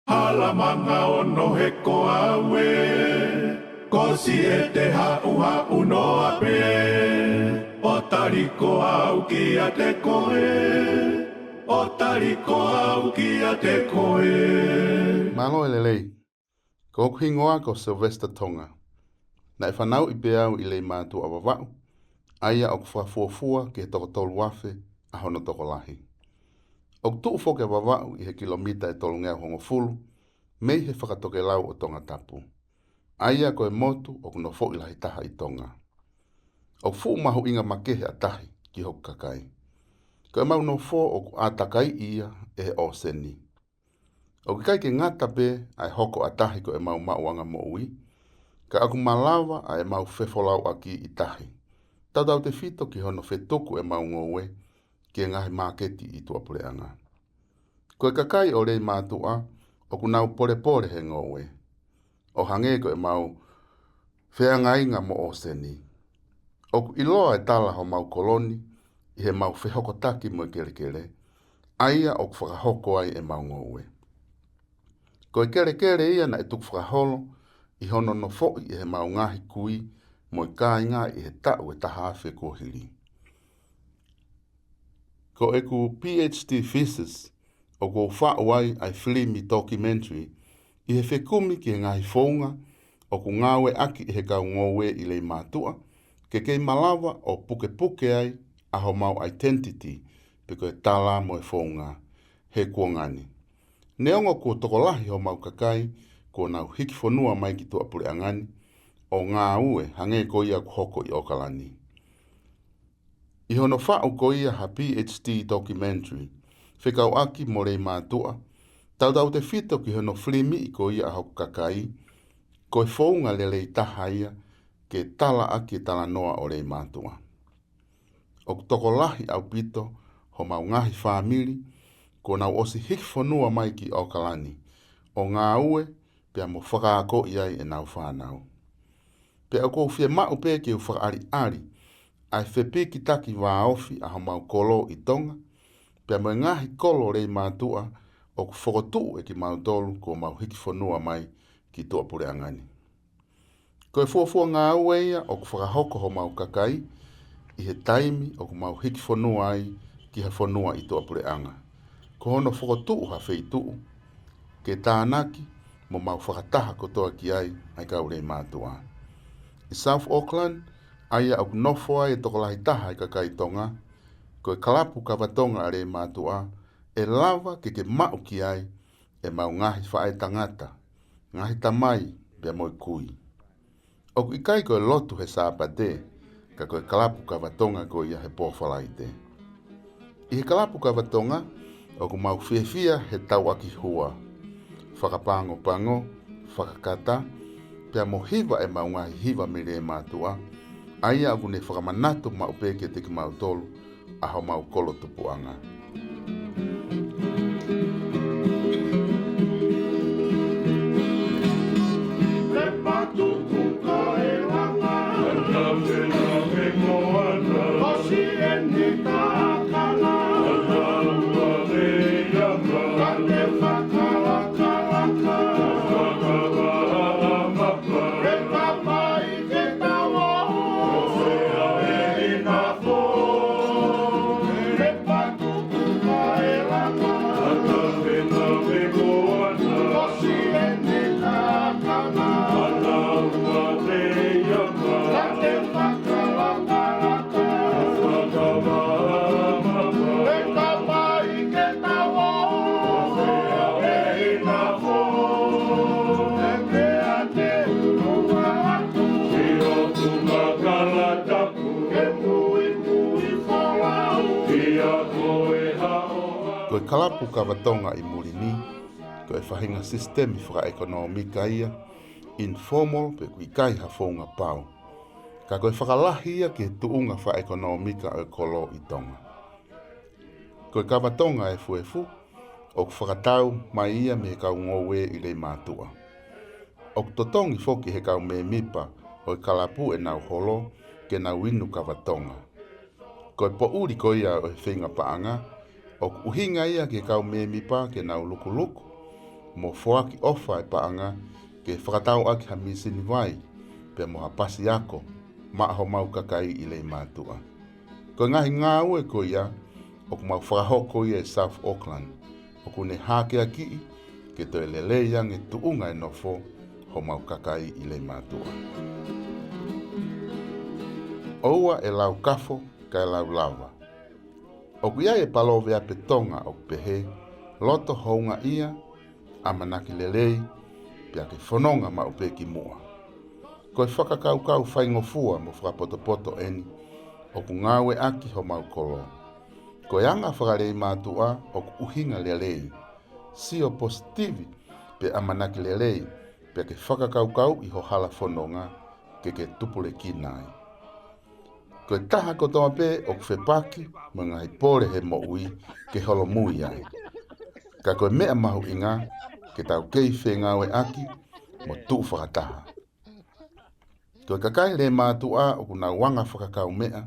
Halamanga ono he koawe, kosi e te hau noa pe, o tariko au ki a te koe, o tariko au ki a te koe. Malo e lelei, ko hingoa ko Sylvester Tonga. Na e whanau i pe au i le mātu a wawau, aia o kuwhafuafua ke toko tolu wafe a hono toko lahi. O tuu foke wawau i he kilomita e tolu ngea hongo fulu, mei he whakatoke lau o Tonga tapu. Aia ko e motu o kuno fo i lahi taha i Tonga. O fuu mahu inga makehe a tahi ki hoku kakai. Ko e mau no fo o ku atakai ia e he o seni. O kai ke ngata pe ai hoko a tahi ko e mau mauanga mo ui, ka aku malawa a e mau whefolau aki i tahi. Tadau te fito ki hono whetoku e mau ngowe, ki e ngahi maketi i tua pureanga. Ko e kakai o rei mātua, o ku nau pore pore he ngowe. O hange ko e mau wheangainga mo o seni. O ku iloa e tala ho mau koloni, i he mau whehokotaki mo e kerekere, aia o ku whakahoko ai e mau ngowe. Ko e kere ia na e tuku whakaholo, i hono no fo'i i he mau ngahi kui, mo i kāinga i he tau e tahawhi ko hiri. Ko e ku PhD thesis, o ko whauai ai filmi documentary, i he whekumi ki he ngahi whaunga, o ku ngawe aki i he kau ngowe i le mātua, ke kei malawa o puke puke ai, aho mau identity, pe ko e tala mo e whaunga, he kuangani. Neongo ko tokolahi ho mau kakai, ko nau hiki whanua mai ki tua pure angani, o ngā ue hange ko ia hoko i okalani. I hono whau ko ia ha PhD documentary, whikau aki mo rei mātua, tau te whito ki hono flimi i ko ia hoko kakai, ko e whaunga lele i taha ia, ke tala aki tala noa o rei mātua. O tokolahi au pito, ho mau ngahi whamiri, ko nau osi hiki whanua mai ki okalani, o ngā ue, pia mo whakaako iai e nau whanau. Pia o kou whia mau pe ki u whakaari ari, ai whepi ki taki wā ofi a ho mau kolo i Tonga, pia mo ngahi kolo rei mātua, o ku whakotuu e ki mau tolu ko mau hiki whanua mai ki tua pure angani. Ko e fuafua ngā ue ia o ku whakahoko ho mau kakai, i he taimi o ku mau hiki whanua ai ki he whanua i tua pure anga. Ko hono whakotuu ha wheituu, ke tānaki mo mau whakataha kotoa ki ai kau rei mātua. I South Auckland, aia au nofo ai e tokolahi taha i kakai Tonga, ko e kalapu kawatonga a rei mātua, e lava ke mau ki ai, e mau ngahi whae tangata, ngahi tamai, pia moi kui. O ku ikai ko e lotu he sāpate, ka ko e kalapu kawatonga ko ia he pōwhalai te. I he kalapu kawatonga, o ku mau whiawhia he tau aki hua, whakapango pango, whakakata, pia mo hiva e mau ngahi hiva me re mātua, aia aku ne whakamanatu mau peke te ki mau tolu, aho mau kolo tupuanga. Ko e kalapu kawatonga i Murini, ko e whahinga sistemi whakaekonomika ia, informal pe kui kai ha whaunga pau. Ka ko e whakalahi ia ki tuunga whaekonomika o kolo i Tonga. Ko e kawatonga e fuefu, o ku whakatau mai ia me kau ngowe i rei mātua. O ku totongi foki he kau me mipa o e kalapu e nau holo ke nau inu kawatonga. Ko e po uri ko ia o e whinga paanga, o uhinga ia ke kau me mipa ke nau luku luku, mo foaki ofa e paanga ke whakatau aki ha misini vai pe mo hapasi ako ma ho mau kakai i le mātua. Ko ngahi ngā ue ko ia o ku mau whakahoko ia e South Auckland o ku ne hake aki ke to e lele yang e tuunga e nofo ho mau kakai i le mātua. Oua e lau kafo ka e lau lava. O ku ia e palove a petonga o pehe loto hounga ia a manaki lelei pia ke whanonga ma upe ki mua. Ko e whakakaukau whaingofua mo whakapotopoto eni o ku ngawe aki ho mau kolo. Ko e anga whakarei mātua o ku uhinga lelei. Si o positivi pe a manaki lelei pia ke whakakaukau i ho hala whanonga ke tupule ki nai. Ko e taha kotoa pe o ku whepaki mo ngai pore he mo ui ke holo mui ai. Ka koe mea mahu inga ke tau kei whengawe aki mo tuu whakataha. Koe kakai le mātua o kuna wanga whakakau mea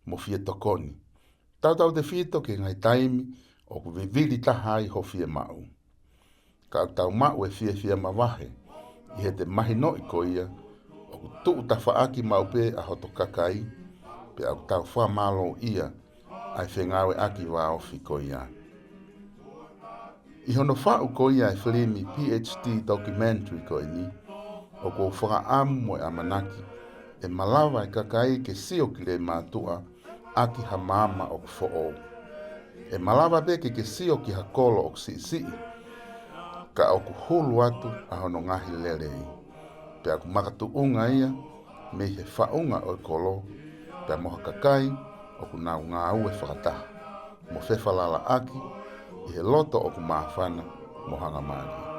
mo fie tokoni. Tau te fito ke ngai taimi o ku viviri taha i ho fie mau. Ka tau mau e fie mawahe i he te mahi no i ko ia o ku tuu tawhaaki maupe a hoto kakai pe au tau wha malo ia ai whengawe aki wa ofi ko ia. I hono whau ko ia e whilimi PhD documentary ko ini o ko whakaamu mo e amanaki e malawa e kakai ke sio ki le mātua aki ha mama o kufo'ou. E malawa be ke sio ki ha kolo o si ka o ku hulu atu a hono ngahi lelei. Pe aku makatu unga ia me he whaunga o kolo pe moha kakai o ku nau ngā ue whakataha. Mo whewhalala aki i he loto o ku mawhana mo hanga mani.